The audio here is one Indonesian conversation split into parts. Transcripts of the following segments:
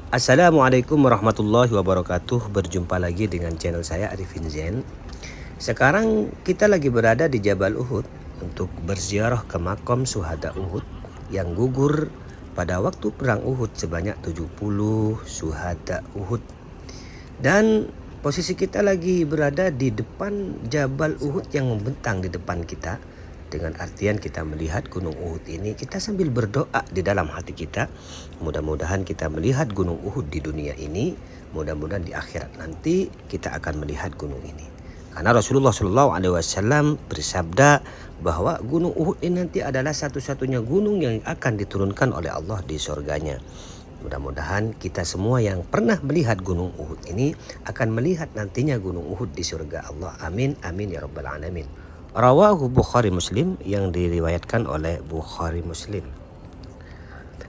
Assalamualaikum warahmatullahi wabarakatuh. Berjumpa lagi dengan channel saya Arifin Zen. Sekarang kita lagi berada di Jabal Uhud untuk berziarah ke makam syuhada Uhud yang gugur pada waktu perang Uhud sebanyak 70 syuhada Uhud. Dan posisi kita lagi berada di depan Jabal Uhud yang membentang di depan kita. Dengan artian kita melihat gunung Uhud ini, kita sambil berdoa di dalam hati kita. Mudah-mudahan kita melihat gunung Uhud di dunia ini. Mudah-mudahan di akhirat nanti kita akan melihat gunung ini. Karena Rasulullah SAW bersabda bahwa gunung Uhud ini nanti adalah satu-satunya gunung yang akan diturunkan oleh Allah di surganya. Mudah-mudahan kita semua yang pernah melihat gunung Uhud ini akan melihat nantinya gunung Uhud di surga Allah. Amin, amin ya rabbal alamin. Rawahu Bukhari Muslim, yang diriwayatkan oleh Bukhari Muslim.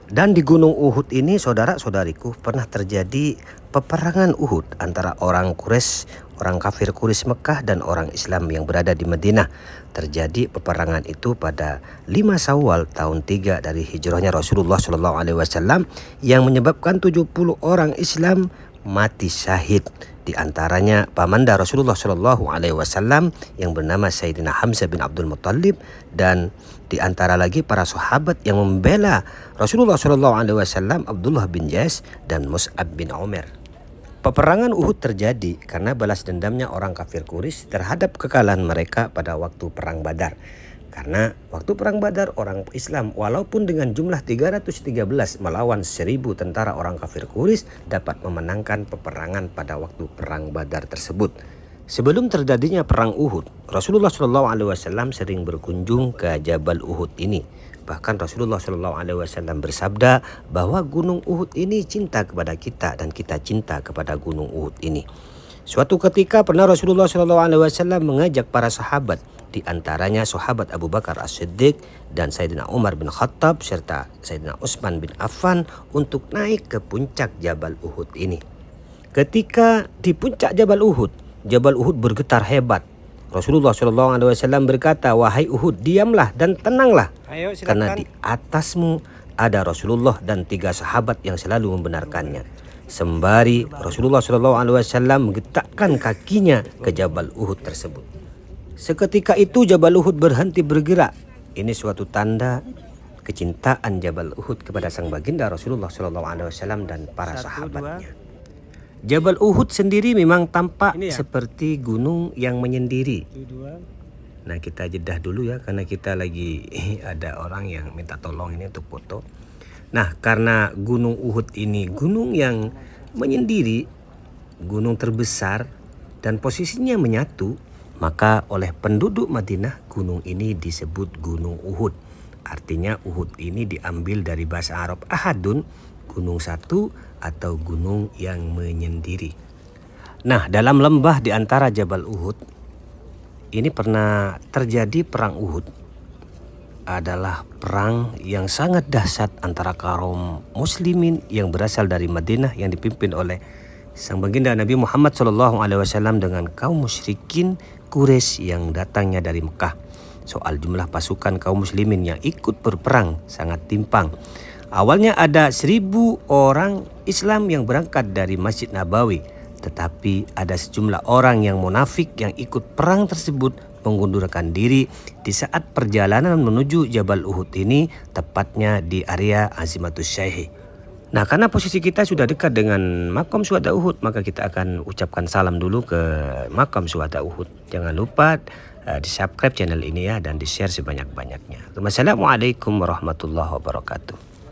Dan di gunung Uhud ini, saudara-saudariku, pernah terjadi peperangan Uhud antara orang Quraisy, orang kafir Quraisy Mekah dan orang Islam yang berada di Madinah. Terjadi peperangan itu pada 5 Syawal tahun 3 dari hijrahnya Rasulullah SAW, yang menyebabkan 70 orang Islam mati syahid. Di antaranya pamanda Rasulullah SAW yang bernama Sayyidina Hamzah bin Abdul Muttalib, dan di antara lagi para sahabat yang membela Rasulullah SAW, Abdullah bin Jais dan Mus'ab bin Umar. Peperangan Uhud terjadi karena balas dendamnya orang kafir Quraisy terhadap kekalahan mereka pada waktu perang Badar. Karena waktu perang Badar, orang Islam walaupun dengan jumlah 313 melawan 1000 tentara orang kafir Quraisy dapat memenangkan peperangan pada waktu perang Badar tersebut. Sebelum terjadinya perang Uhud, Rasulullah SAW sering berkunjung ke Jabal Uhud ini. Bahkan Rasulullah SAW bersabda bahwa gunung Uhud ini cinta kepada kita dan kita cinta kepada gunung Uhud ini. Suatu ketika pernah Rasulullah SAW mengajak para sahabat, di antaranya sahabat Abu Bakar As-Siddiq dan Sayyidina Umar bin Khattab serta Sayyidina Utsman bin Affan untuk naik ke puncak Jabal Uhud ini. Ketika di puncak Jabal Uhud bergetar hebat. Rasulullah SAW berkata, "Wahai Uhud, diamlah dan tenanglah, karena di atasmu ada Rasulullah dan 3 sahabat yang selalu membenarkannya." Sembari Rasulullah SAW menggetakkan kakinya ke Jabal Uhud tersebut. Seketika itu Jabal Uhud berhenti bergerak. Ini suatu tanda kecintaan Jabal Uhud kepada sang baginda Rasulullah SAW dan para sahabatnya. Jabal Uhud sendiri memang tampak seperti gunung yang menyendiri. Nah, kita jedah dulu ya, karena kita lagi ada orang yang minta tolong ini untuk foto. Nah, karena gunung Uhud ini gunung yang menyendiri, gunung terbesar dan posisinya menyatu, maka oleh penduduk Madinah gunung ini disebut Gunung Uhud. Artinya Uhud ini diambil dari bahasa Arab ahadun, gunung satu atau gunung yang menyendiri. Nah, dalam lembah di antara Jabal Uhud ini pernah terjadi perang Uhud. Adalah perang yang sangat dahsyat antara kaum muslimin yang berasal dari Madinah yang dipimpin oleh sang baginda Nabi Muhammad SAW dengan kaum musyrikin Quraisy yang datangnya dari Mekah. Soal jumlah pasukan kaum muslimin yang ikut berperang sangat timpang. Awalnya ada 1000 orang Islam yang berangkat dari Masjid Nabawi, tetapi ada sejumlah orang yang munafik yang ikut perang tersebut mengundurkan diri di saat perjalanan menuju Jabal Uhud ini, tepatnya di area Azimatus Syekh. Nah, karena posisi kita sudah dekat dengan makam syuhada Uhud, maka kita akan ucapkan salam dulu ke makam syuhada Uhud. Jangan lupa di-subscribe channel ini ya, dan di-share sebanyak-banyaknya. Wassalamualaikum warahmatullahi wabarakatuh.